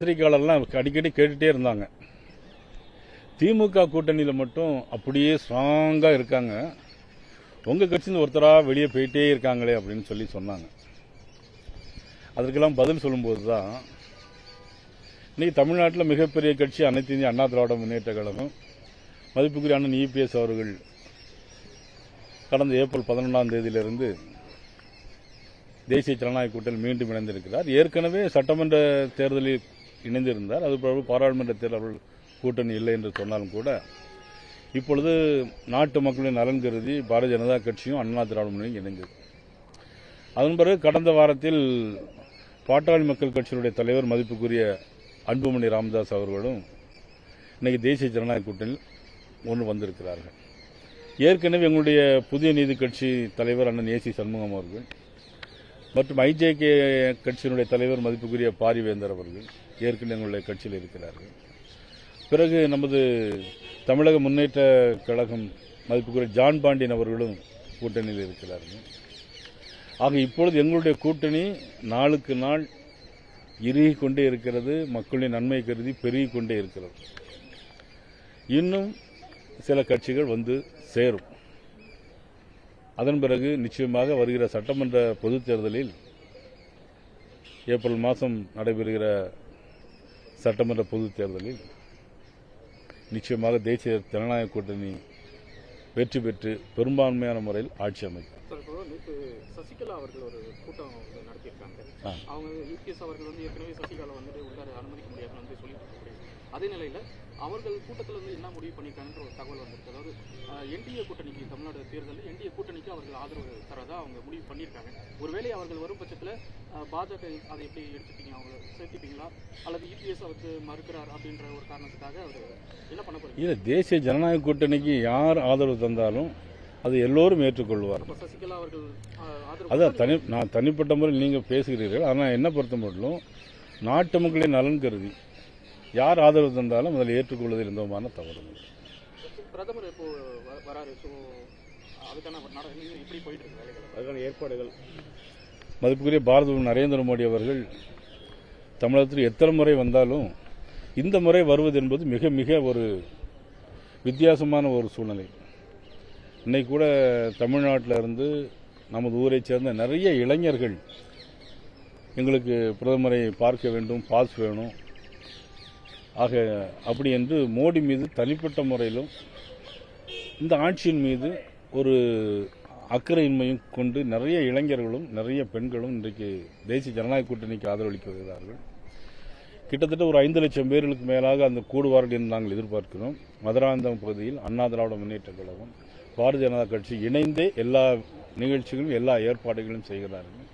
பத்திரிகையாளர்லாம் அடிக்கடி கேட்டுட்டே இருந்தாங்க. திமுக கூட்டணியில் மட்டும் அப்படியே ஸ்ட்ராங்காக இருக்காங்க, உங்கள் கட்சியில் ஒருத்தராக வெளியே போயிட்டே இருக்காங்களே அப்படின்னு சொல்லி சொன்னாங்க. அதற்கெல்லாம் பதில் சொல்லும்போது தான் இன்னைக்கு தமிழ்நாட்டில் மிகப்பெரிய கட்சி அனைத்து இந்திய அண்ணா திராவிட முன்னேற்ற கழகம், மதிப்புக்குரிய அண்ணன் இபிஎஸ் அவர்கள் கடந்த ஏப்ரல் 11ஆம் தேதியிலிருந்து தேசிய ஜனநாயக கூட்டணியில் மீண்டும் இணைந்திருக்கிறார். ஏற்கனவே சட்டமன்ற தேர்தலில் இணைந்திருந்தார். அது பாராளுமன்ற தேர்தல் கூட்டணி இல்லை என்று சொன்னாலும் கூட இப்பொழுது நாட்டு மக்களின் நலன் கருதி பாரதிய ஜனதா கட்சியும் அண்ணா திராவிட முன்னணியும் இணைந்தது. அதன் பிறகு கடந்த வாரத்தில் பாட்டாளி மக்கள் கட்சியினுடைய தலைவர் மதிப்புக்குரிய அன்புமணி ராமதாஸ் அவர்களும் இன்னைக்கு தேசிய ஜனநாயக கூட்டணியில் ஒன்று வந்திருக்கிறார்கள். ஏற்கனவே எங்களுடைய புதிய நீதி கட்சி தலைவர் அண்ணன் ஏசி சண்முகம் அவர்கள் மற்றும் ஐஜேகே கட்சியினுடைய தலைவர் மதிப்புக்குரிய பாரிவேந்தர் அவர்கள் ஏற்கனவே எங்களுடைய கட்சியில் இருக்கிறார்கள். பிறகு நமது தமிழக முன்னேற்ற கழகம் மதிப்புக்குரிய ஜான் பாண்டியன் அவர்களும் கூட்டணியில் இருக்கிறார்கள். ஆக இப்பொழுது எங்களுடைய கூட்டணி நாளுக்கு நாள் இறுகிக் கொண்டே இருக்கிறது, மக்களின் நன்மை கருதி பெருகிக் கொண்டே இருக்கிறது. இன்னும் சில கட்சிகள் வந்து சேரும். அதன் பிறகு நிச்சயமாக வருகிற சட்டமன்ற பொதுத் தேர்தலில் ஏப்ரல் மாதம் நடைபெறுகிற சட்டமன்ற பொதுத் தேர்தலில் நிச்சயமாக தேசிய ஜனநாயக கூட்டணி வெற்றி பெற்று பெரும்பான்மையான முறையில் ஆட்சி அமைக்கும். சசிகலா அவர்கள் ஒரு கூட்டம் நடத்தியிருக்காங்க. அவங்க யூபிஎஸ் அவர்கள் ஏற்கனவே சசிகலா உள்ளார அனுமதிக்க முடியாதுன்னு சொல்லிட்டு அதே நிலையில் அவர்கள் கூட்டத்தில் என்ன முடிவு பண்ணியிருக்காங்கன்ற ஒரு தகவல் வந்திருக்கு. அதாவது என்டிஏ கூட்டணிக்கு தமிழ்நாடு தேர்தலில் என்டிஏ கூட்டணிக்கு அவர்கள் ஆதரவு தரதா அவங்க முடிவு பண்ணியிருக்காங்க. ஒருவேளை அவர்கள் வரும் பட்சத்தில் பாஜக அதை எப்படி எடுத்துப்பீங்க, அவங்க சேர்த்துப்பீங்களா அல்லது இபிஎஸ் அவருக்கு மறுக்கிறார் அப்படின்ற ஒரு காரணத்துக்காக அவர் என்ன பண்ண போறீங்க? இல்லை, தேசிய ஜனநாயக கூட்டணிக்கு யார் ஆதரவு தந்தாலும் அது எல்லோரும் ஏற்றுக்கொள்வார். சசிகலா அவர்கள் அதான் நான் தனிப்பட்ட முறையில் நீங்கள் பேசுகிறீர்கள். ஆனால் என்ன பொறுத்த மட்டும் நாட்டு மக்களின் நலன் கருதி யார் ஆதரவு தந்தாலும் அதில் ஏற்றுக்கொள்வதில் எந்த விதமான தவறு இல்லை. பிரதமர் இப்போ வராரு, அதுக்கான எப்படி போயிட்டு இருக்கு வேலைகள், அதுக்கான ஏற்பாடுகள் மதிப்புக்குரிய பாரத நரேந்திர மோடி அவர்கள் தமிழகத்தில் எத்தனை முறை வந்தாலும் இந்த முறை வருவது என்பது மிக மிக ஒரு வித்தியாசமான ஒரு சூழ்நிலை. இன்னைக்கு கூட தமிழ்நாட்டில் இருந்து நமது ஊரை சேர்ந்த நிறைய இளைஞர்கள் எங்களுக்கு பிரதமரை பார்க்க வேண்டும், பாஸ் வேணும், ஆக அப்படி என்று மோடி மீது தனிப்பட்ட முறையிலும் இந்த ஆட்சியின் மீது ஒரு அக்கறையின்மையும் கொண்டு நிறைய இளைஞர்களும் நிறைய பெண்களும் இன்றைக்கு தேசிய ஜனநாயக கூட்டணிக்கு ஆதரவளிக்க வருகிறார்கள். கிட்டத்தட்ட ஒரு 5 லட்சம் பேர்களுக்கு மேலாக அந்த கூடுவார்கள் என்று நாங்கள் எதிர்பார்க்கிறோம். மதுராந்தகம் பகுதியில் அண்ணா திராவிட முன்னேற்ற கழகம் பாரதிய ஜனதா கட்சி இணைந்தே எல்லா நிகழ்ச்சிகளும் எல்லா ஏற்பாடுகளும் செய்கிறார்கள்.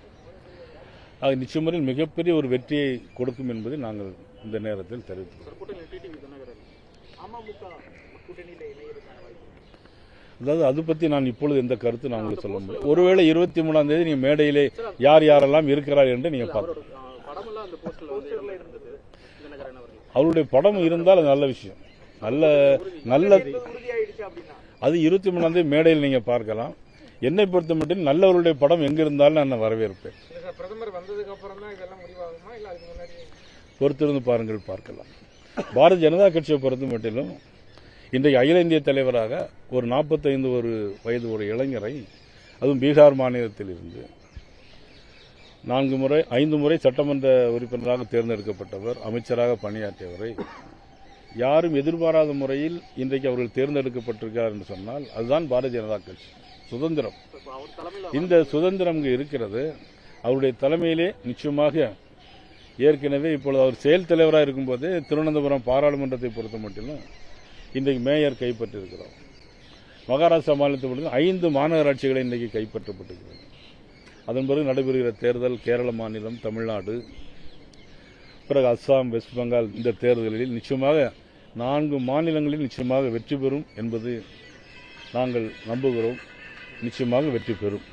ஆக நிச்சயமுறையில் மிகப்பெரிய ஒரு வெற்றியை கொடுக்கும் என்பதை நாங்கள் இந்த நேரத்தில் தெரிவித்துள்ளோம். அதாவது அது பற்றி நான் இப்பொழுது எந்த கருத்து நான் உங்களுக்கு சொல்ல முடியும். ஒருவேளை 23ஆம் தேதி நீங்கள் மேடையிலே யார் யாரெல்லாம் இருக்கிறார் என்று நீங்கள் பார்த்து அவருடைய படம் இருந்தால் அது நல்ல விஷயம், நல்ல அது 23ஆம் தேதி மேடையில் நீங்கள் பார்க்கலாம். என்னை பொறுத்த மட்டும் நல்லவருடைய படம் எங்க இருந்தாலும் நான் வரவேற்பேன். பொறுத்திருந்து பாருங்கள், பார்க்கலாம். பாரதிய ஜனதா கட்சியை பொறுத்த மட்டிலும் இன்றைக்கு அகில இந்திய தலைவராக ஒரு 45 வயது ஒரு இளைஞரை, அதுவும் பீகார் மாநிலத்தில் இருந்து 5 முறை சட்டமன்ற உறுப்பினராக தேர்ந்தெடுக்கப்பட்டவர், அமைச்சராக பணியாற்றியவரை யாரும் எதிர்பாராத முறையில் இன்றைக்கு அவர்கள் தேர்ந்தெடுக்கப்பட்டிருக்கிறார் என்று சொன்னால் அதுதான் பாரதிய ஜனதா கட்சி சுதந்திரம். இந்த சுதந்திரம் இருக்கிறது அவருடைய தலைமையிலே. நிச்சயமாக ஏற்கனவே இப்பொழுது அவர் செயல் தலைவராக இருக்கும்போது திருவனந்தபுரம் பாராளுமன்றத்தை பொறுத்த மட்டிலும் இன்றைக்கு மேயர் கைப்பற்றிருக்கிறோம். மகாராஷ்டிரா மாநிலத்தை பொறுத்த 5 மாநகராட்சிகளை இன்றைக்கு கைப்பற்றப்பட்டிருக்கிறது. அதன் பிறகு நடைபெறுகிற தேர்தல் கேரள மாநிலம், தமிழ்நாடு, பிறகு அஸ்ஸாம், வெஸ்ட் பெங்கால், இந்த தேர்தலில் நிச்சயமாக 4 மாநிலங்களில் நிச்சயமாக வெற்றி பெறும் என்பது நாங்கள் நம்புகிறோம். நிச்சயமாக வெற்றி பெறும்.